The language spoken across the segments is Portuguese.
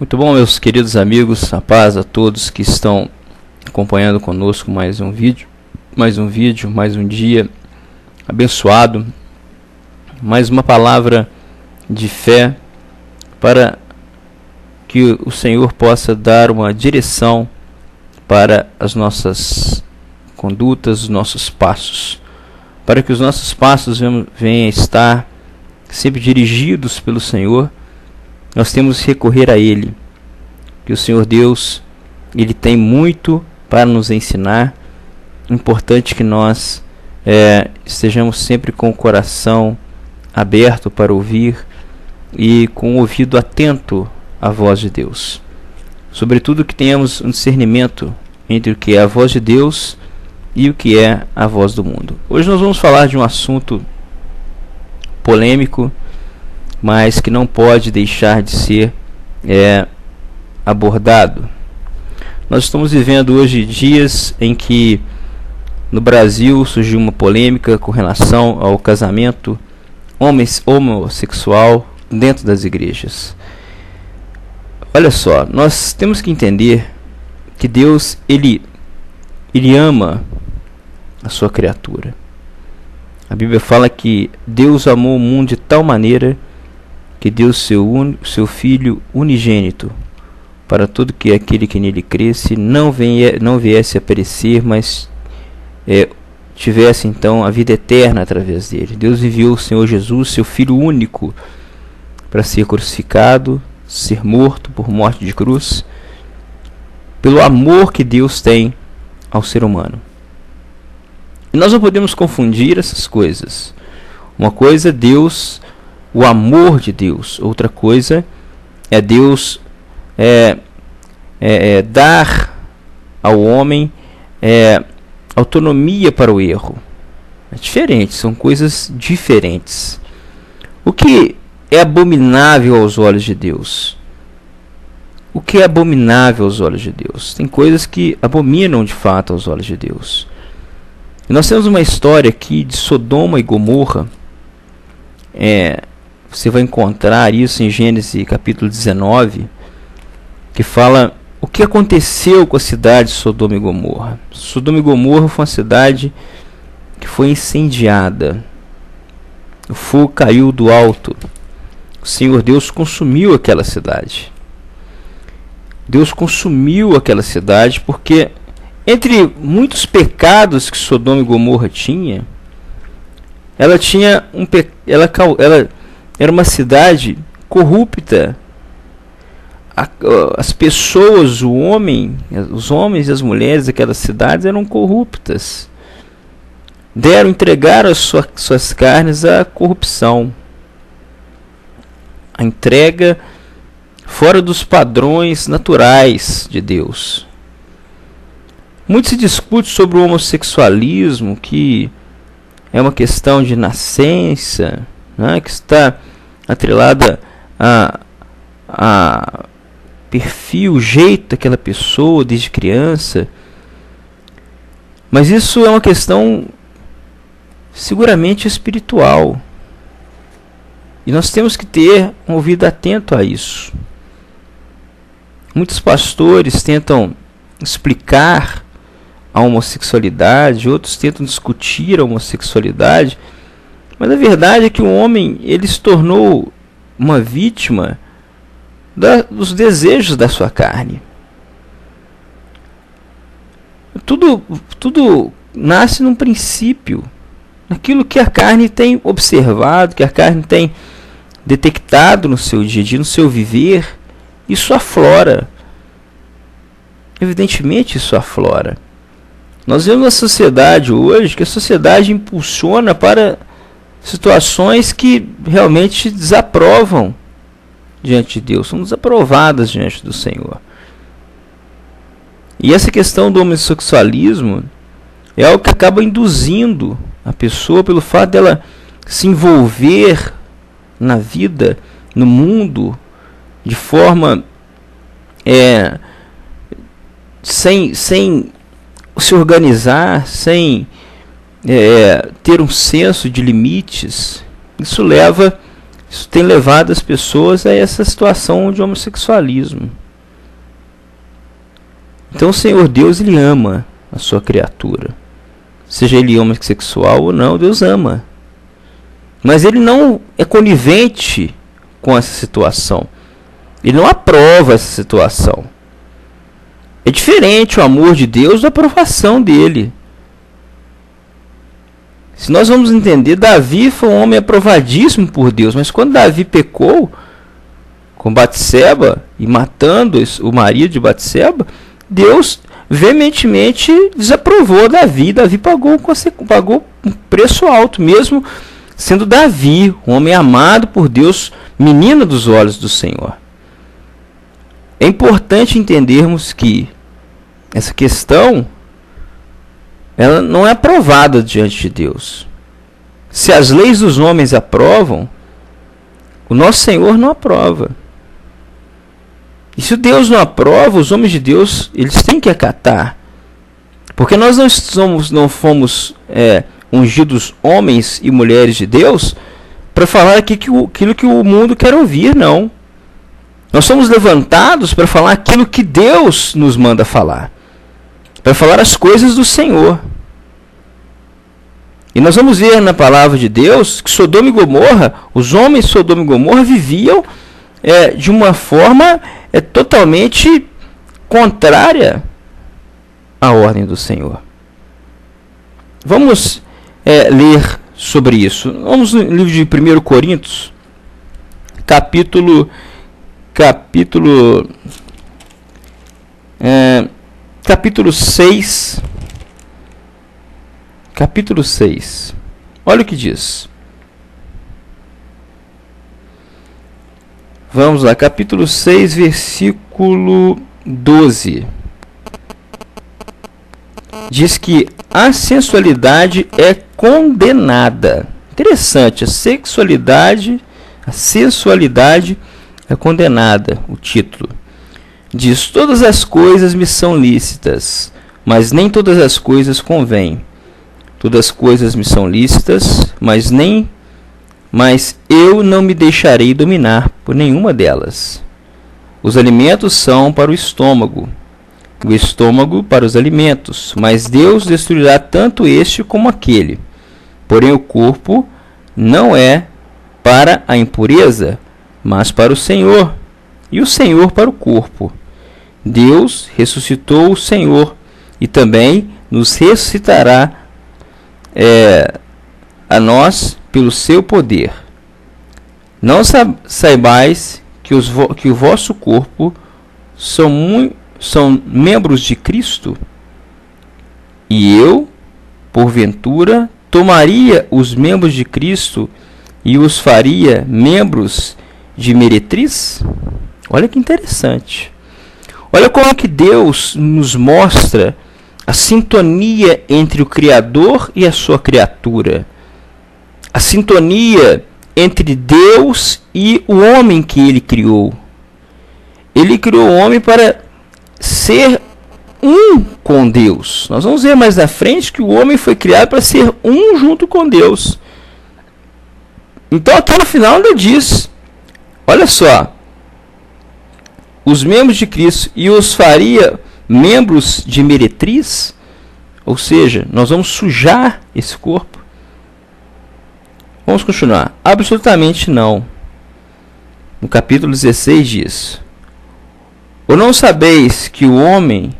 Muito bom, meus queridos amigos, a paz a todos que estão acompanhando conosco mais um vídeo, mais um dia abençoado, mais uma palavra de fé para que o Senhor possa dar uma direção para as nossas condutas, os nossos passos, para que os nossos passos venham a estar sempre dirigidos pelo Senhor. Nós temos que recorrer a Ele, que o Senhor Deus, Ele tem muito para nos ensinar. Importante que nós estejamos sempre com o coração aberto para ouvir e com o ouvido atento à voz de Deus. Sobretudo que tenhamos um discernimento entre o que é a voz de Deus e o que é a voz do mundo. Hoje nós vamos falar de um assunto polêmico, mas que não pode deixar de ser abordado. Nós estamos vivendo hoje dias em que no Brasil surgiu uma polêmica com relação ao casamento homossexual dentro das igrejas. Olha só, nós temos que entender que Deus ele ama a sua criatura. A Bíblia fala que Deus amou o mundo de tal maneira que deu seu Filho unigênito, para todo que aquele que nele cresce não viesse a perecer, mas tivesse então a vida eterna através dele. Deus enviou o Senhor Jesus, seu Filho único, para ser crucificado, ser morto por morte de cruz, pelo amor que Deus tem ao ser humano. E nós não podemos confundir essas coisas. Uma coisa é Deus, o amor de Deus. Outra coisa é Deus dar ao homem autonomia para o erro. É diferente, são coisas diferentes. O que é abominável aos olhos de Deus? O que é abominável aos olhos de Deus? Tem coisas que abominam de fato aos olhos de Deus. E nós temos uma história aqui de Sodoma e Gomorra. Você vai encontrar isso em Gênesis capítulo 19, que fala o que aconteceu com a cidade de Sodoma e Gomorra. Sodoma e Gomorra foi uma cidade que foi incendiada. O fogo caiu do alto. O Senhor Deus consumiu aquela cidade. Deus consumiu aquela cidade porque, entre muitos pecados que Sodoma e Gomorra tinha, ela era uma cidade corrupta. As pessoas, os homens e as mulheres daquelas cidades eram corruptas. Entregaram as suas carnes à corrupção. A entrega fora dos padrões naturais de Deus. Muito se discute sobre o homossexualismo, que é uma questão de nascença, né, que está atrelada a perfil, jeito daquela pessoa desde criança. Mas isso é uma questão seguramente espiritual. E nós temos que ter um ouvido atento a isso. Muitos pastores tentam explicar a homossexualidade, outros tentam discutir a homossexualidade, mas a verdade é que o homem ele se tornou uma vítima dos desejos da sua carne. Tudo nasce num princípio, naquilo que a carne tem observado, que a carne tem detectado no seu dia a dia, no seu viver. Isso aflora. Evidentemente isso aflora. Nós vemos na sociedade hoje que a sociedade impulsiona para situações que realmente desaprovam diante de Deus, são desaprovadas diante do Senhor. E essa questão do homossexualismo é algo que acaba induzindo a pessoa pelo fato dela se envolver na vida, no mundo, de forma sem se organizar, sem ter um senso de limites. Isso leva Isso tem levado as pessoas a essa situação de homossexualismo. Então o Senhor Deus, Ele ama a sua criatura. Seja ele homossexual ou não, Deus ama. Mas Ele não é conivente com essa situação. Ele não aprova essa situação. É diferente o amor de Deus da aprovação dele. Se nós vamos entender, Davi foi um homem aprovadíssimo por Deus, mas quando Davi pecou com Batseba e matando o marido de Batseba, Deus veementemente desaprovou Davi. Davi pagou um preço alto, mesmo sendo Davi um homem amado por Deus, menino dos olhos do Senhor. É importante entendermos que essa questão ela não é aprovada diante de Deus. Se as leis dos homens aprovam, o nosso Senhor não aprova. E se Deus não aprova, os homens de Deus eles têm que acatar. Porque nós não fomos ungidos homens e mulheres de Deus para falar aquilo que o mundo quer ouvir, não. Nós somos levantados para falar aquilo que Deus nos manda falar. Para falar as coisas do Senhor. E nós vamos ver na palavra de Deus que Sodoma e Gomorra, os homens de Sodoma e Gomorra viviam de uma forma totalmente contrária à ordem do Senhor. Vamos ler sobre isso. Vamos no livro de 1 Coríntios, capítulo 6. Capítulo 6. Olha o que diz. Vamos lá, capítulo 6, versículo 12. Diz que a sensualidade é condenada. Interessante, a sensualidade é condenada, o título. Diz: todas as coisas me são lícitas, mas nem todas as coisas convêm. Todas as coisas me são lícitas, mas eu não me deixarei dominar por nenhuma delas. Os alimentos são para o estômago para os alimentos, mas Deus destruirá tanto este como aquele. Porém o corpo não é para a impureza, mas para o Senhor, e o Senhor para o corpo. Deus ressuscitou o Senhor, e também nos ressuscitará a nós pelo seu poder. Não saibais que o vosso corpo são membros de Cristo? E eu, porventura, tomaria os membros de Cristo e os faria membros de meretriz? Olha que interessante. Olha como que Deus nos mostra a sintonia entre o Criador e a sua criatura. A sintonia entre Deus e o homem que Ele criou. Ele criou o homem para ser um com Deus. Nós vamos ver mais na frente que o homem foi criado para ser um junto com Deus. Então aqui no final ele diz, olha só, os membros de Cristo e os faria membros de meretriz, ou seja, nós vamos sujar esse corpo. Vamos continuar. Absolutamente não. No capítulo 16 diz: ou não sabeis que o homem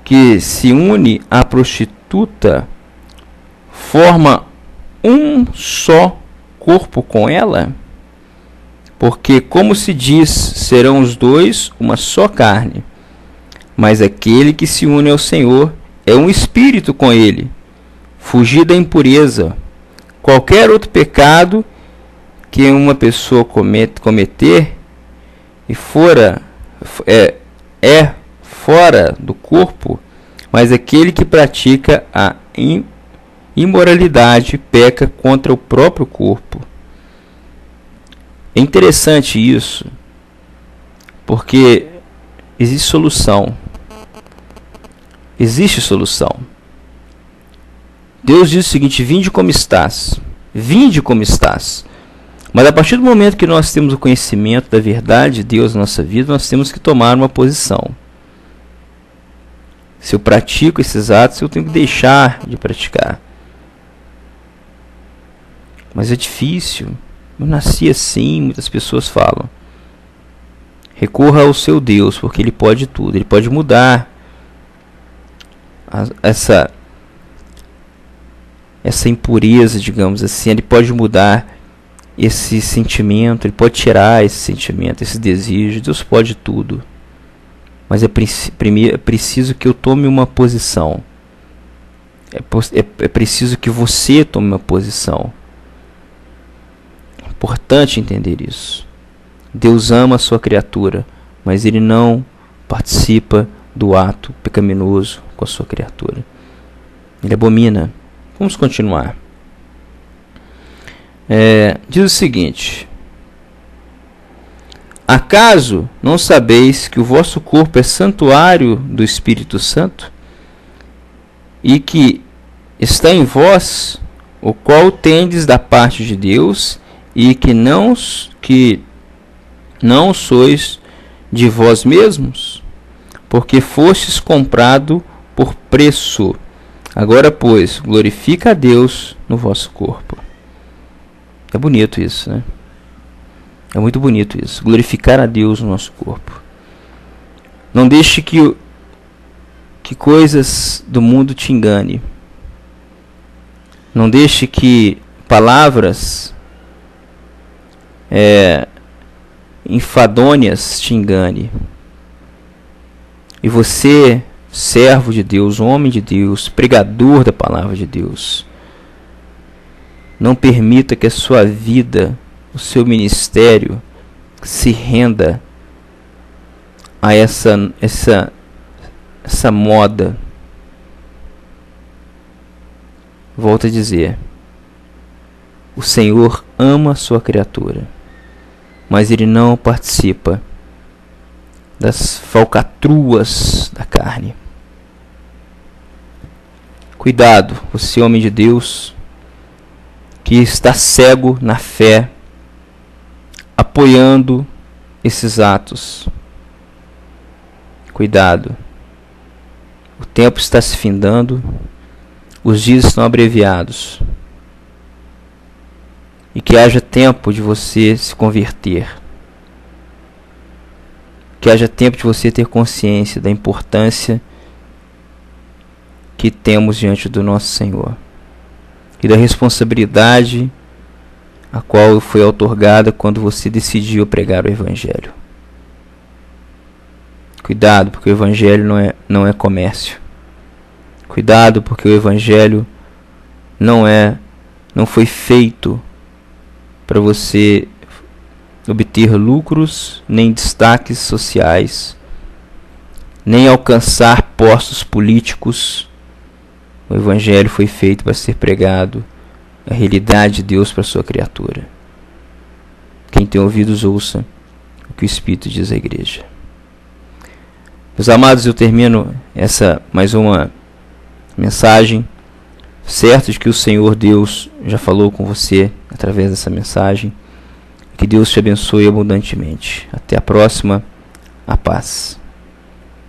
que se une à prostituta forma um só corpo com ela? Porque, como se diz, serão os dois uma só carne. Mas aquele que se une ao Senhor é um espírito com ele. Fugir da impureza. Qualquer outro pecado que uma pessoa cometer e é fora do corpo, mas aquele que pratica a imoralidade peca contra o próprio corpo. É interessante isso, porque existe solução. Existe solução. Deus diz o seguinte: vinde como estás. Vinde como estás. Mas a partir do momento que nós temos o conhecimento da verdade de Deus na nossa vida, nós temos que tomar uma posição. Se eu pratico esses atos, eu tenho que deixar de praticar. Mas é difícil. Eu nasci assim, muitas pessoas falam. Recorra ao seu Deus, porque Ele pode tudo. Ele pode mudar essa impureza, digamos assim. Ele pode mudar esse sentimento, Ele pode tirar esse sentimento, esse desejo. Deus pode tudo. Mas é preciso que eu tome uma posição. É preciso que você tome uma posição. É importante entender isso. Deus ama a sua criatura, mas Ele não participa do ato pecaminoso com a sua criatura. Ele abomina. Vamos continuar. Diz o seguinte: acaso não sabeis que o vosso corpo é santuário do Espírito Santo, e que está em vós, o qual tendes da parte de Deus, e que não sois de vós mesmos, porque fostes comprado por preço. Agora, pois, glorifica a Deus no vosso corpo. É bonito isso, né? É muito bonito isso. Glorificar a Deus no nosso corpo. Não deixe que coisas do mundo te engane. Não deixe que palavras enfadonhas te engane. E você, servo de Deus, homem de Deus, pregador da palavra de Deus, não permita que a sua vida, o seu ministério, se renda a essa moda. Volto a dizer, o Senhor ama a sua criatura, mas Ele não participa das falcatruas da carne. Cuidado, você, homem de Deus, que está cego na fé, apoiando esses atos. Cuidado. O tempo está se findando, os dias estão abreviados. E que haja tempo de você se converter. Que haja tempo de você ter consciência da importância que temos diante do nosso Senhor. E da responsabilidade a qual foi outorgada quando você decidiu pregar o Evangelho. Cuidado, porque o Evangelho não é comércio. Cuidado, porque o Evangelho não foi feito para você obter lucros, nem destaques sociais, nem alcançar postos políticos. O Evangelho foi feito para ser pregado, a realidade de Deus para a sua criatura. Quem tem ouvidos, ouça o que o Espírito diz à igreja. Meus amados, eu termino mais uma mensagem, certo de que o Senhor Deus já falou com você através dessa mensagem. Que Deus te abençoe abundantemente. Até a próxima. A paz.